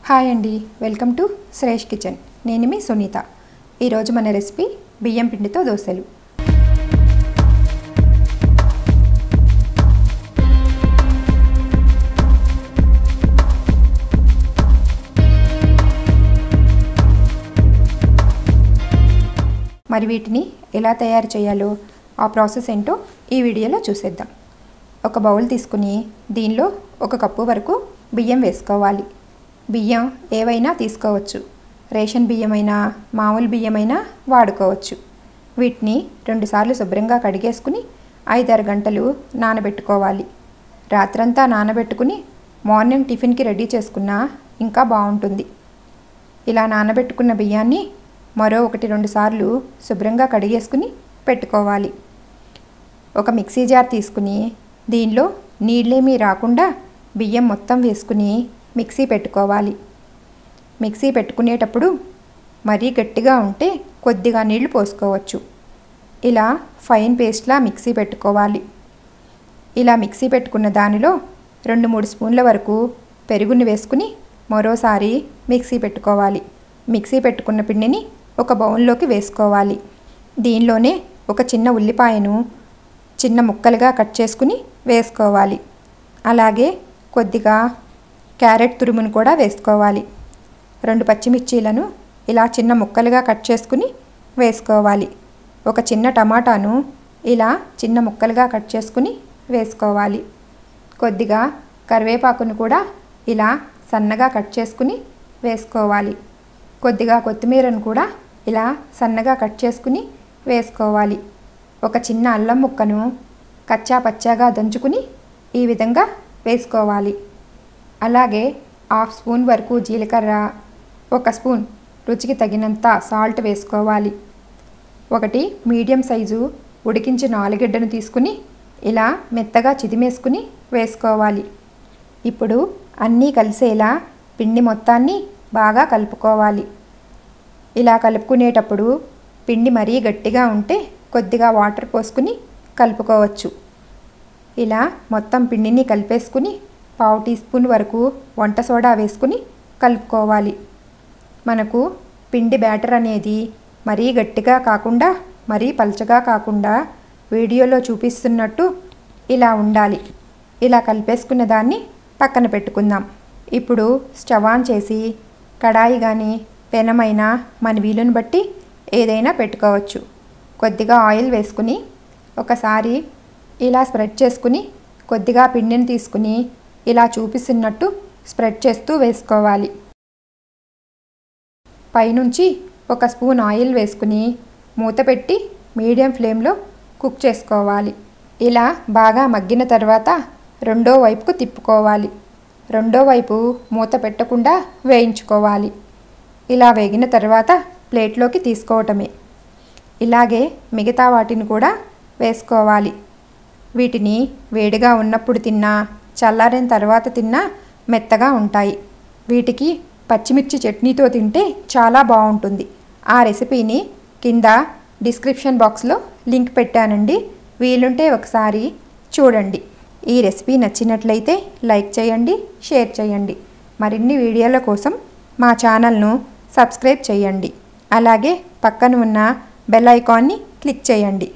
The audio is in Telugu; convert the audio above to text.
హాయ్ అండి, వెల్కమ్ టు శ్రేష్ కిచెన్. నేను మీ సునీత. ఈరోజు మన రెసిపీ బియ్యం పిండితో దోశలు. మరి వీటిని ఎలా తయారు చేయాలో ఆ ప్రాసెస్ ఏంటో ఈ వీడియోలో చూసేద్దాం. ఒక బౌల్ తీసుకుని దీనిలో 1 కప్పు వరకు బియ్యం వేసుకోవాలి. బియ్యం ఏవైనా తీసుకోవచ్చు. రేషన్ బియ్యమైనా మామూలు బియ్యమైనా వాడుకోవచ్చు. వీటిని 2 సార్లు శుభ్రంగా కడిగేసుకుని 5-6 గంటలు నానబెట్టుకోవాలి. రాత్రంతా నానబెట్టుకుని మార్నింగ్ టిఫిన్కి రెడీ చేసుకున్నా ఇంకా బాగుంటుంది. ఇలా నానబెట్టుకున్న బియ్యాన్ని మరో 1-2 సార్లు శుభ్రంగా కడిగేసుకుని పెట్టుకోవాలి. ఒక మిక్సీ జార్ తీసుకుని దీనిలో నీళ్ళేమీ రాకుండా బియ్యం మొత్తం వేసుకుని మిక్సీ పెట్టుకోవాలి. మిక్సీ పెట్టుకునేటప్పుడు మరీ గట్టిగా ఉంటే కొద్దిగా నీళ్లు పోసుకోవచ్చు. ఇలా ఫైన్ పేస్ట్లా మిక్సీ పెట్టుకోవాలి. ఇలా మిక్సీ పెట్టుకున్న దానిలో 2-3 స్పూన్ల వరకు పెరుగుని వేసుకుని మరోసారి మిక్సీ పెట్టుకోవాలి. మిక్సీ పెట్టుకున్న పిండిని ఒక బౌల్లోకి వేసుకోవాలి. దీనిలోనే ఒక చిన్న ఉల్లిపాయను చిన్న ముక్కలుగా కట్ చేసుకుని వేసుకోవాలి. అలాగే కొద్దిగా క్యారెట్ తురుమును కూడా వేసుకోవాలి. 2 పచ్చిమిర్చీలను ఇలా చిన్న ముక్కలుగా కట్ చేసుకుని వేసుకోవాలి. ఒక చిన్న టమాటాను ఇలా చిన్న ముక్కలుగా కట్ చేసుకుని వేసుకోవాలి. కొద్దిగా కరివేపాకును కూడా ఇలా సన్నగా కట్ చేసుకుని వేసుకోవాలి. కొద్దిగా కొత్తిమీరను కూడా ఇలా సన్నగా కట్ చేసుకుని వేసుకోవాలి. ఒక చిన్న అల్లం ముక్కను కచ్చా పచ్చాగా దంచుకుని ఈ విధంగా వేసుకోవాలి. అలాగే 1/2 స్పూన్ వరకు జీలకర్ర, 1 స్పూన్ రుచికి తగినంత సాల్ట్ వేసుకోవాలి. 1 మీడియం సైజు ఉడికించిన ఆలుగడ్డను తీసుకుని ఇలా మెత్తగా చిదిమేసుకుని వేసుకోవాలి. ఇప్పుడు అన్నీ కలిసేలా పిండి మొత్తాన్ని బాగా కలుపుకోవాలి. ఇలా కలుపుకునేటప్పుడు పిండి మరీ గట్టిగా ఉంటే కొద్దిగా వాటర్ పోసుకుని కలుపుకోవచ్చు. ఇలా మొత్తం పిండిని కలిపేసుకుని 1/2 టీ స్పూన్ వరకు వంట సోడా వేసుకుని కలుపుకోవాలి. మనకు పిండి బ్యాటర్ అనేది మరీ గట్టిగా కాకుండా మరీ పల్చగా కాకుండా వీడియోలో చూపిస్తున్నట్టు ఇలా ఉండాలి. ఇలా కలిపేసుకున్న దాన్ని పక్కన పెట్టుకుందాం. ఇప్పుడు స్టవ్ ఆన్ చేసి కడాయి కానీ పెనమైనా మన వీలుని బట్టి ఏదైనా పెట్టుకోవచ్చు. కొద్దిగా ఆయిల్ వేసుకుని ఒకసారి ఇలా స్ప్రెడ్ చేసుకుని కొద్దిగా పిండిని తీసుకుని ఇలా చూపిస్తున్నట్టు స్ప్రెడ్ చేస్తూ వేసుకోవాలి. పైనుంచి 1 స్పూన్ ఆయిల్ వేసుకుని మూత పెట్టి మీడియం ఫ్లేమ్లో కుక్ చేసుకోవాలి. ఇలా బాగా మగ్గిన తర్వాత రెండో వైపుకు తిప్పుకోవాలి. రెండో వైపు మూత పెట్టకుండా వేయించుకోవాలి. ఇలా వేగిన తర్వాత ప్లేట్లోకి తీసుకోవటమే. ఇలాగే మిగతా వాటిని కూడా వేసుకోవాలి. వీటిని వేడిగా ఉన్నప్పుడు తిన్నా చల్లారిన తర్వాత తిన్నా మెత్తగా ఉంటాయి. వీటికి పచ్చిమిర్చి చట్నీతో తింటే చాలా బాగుంటుంది. ఆ రెసిపీని కింద డిస్క్రిప్షన్ బాక్స్లో లింక్ పెట్టానండి. వీలుంటే ఒకసారి చూడండి. ఈ రెసిపీ నచ్చినట్లయితే లైక్ చేయండి, షేర్ చేయండి. మరిన్ని వీడియోల కోసం మా ఛానల్ను సబ్స్క్రైబ్ చేయండి. అలాగే పక్కన ఉన్న బెల్ ఐకాన్ని క్లిక్ చేయండి.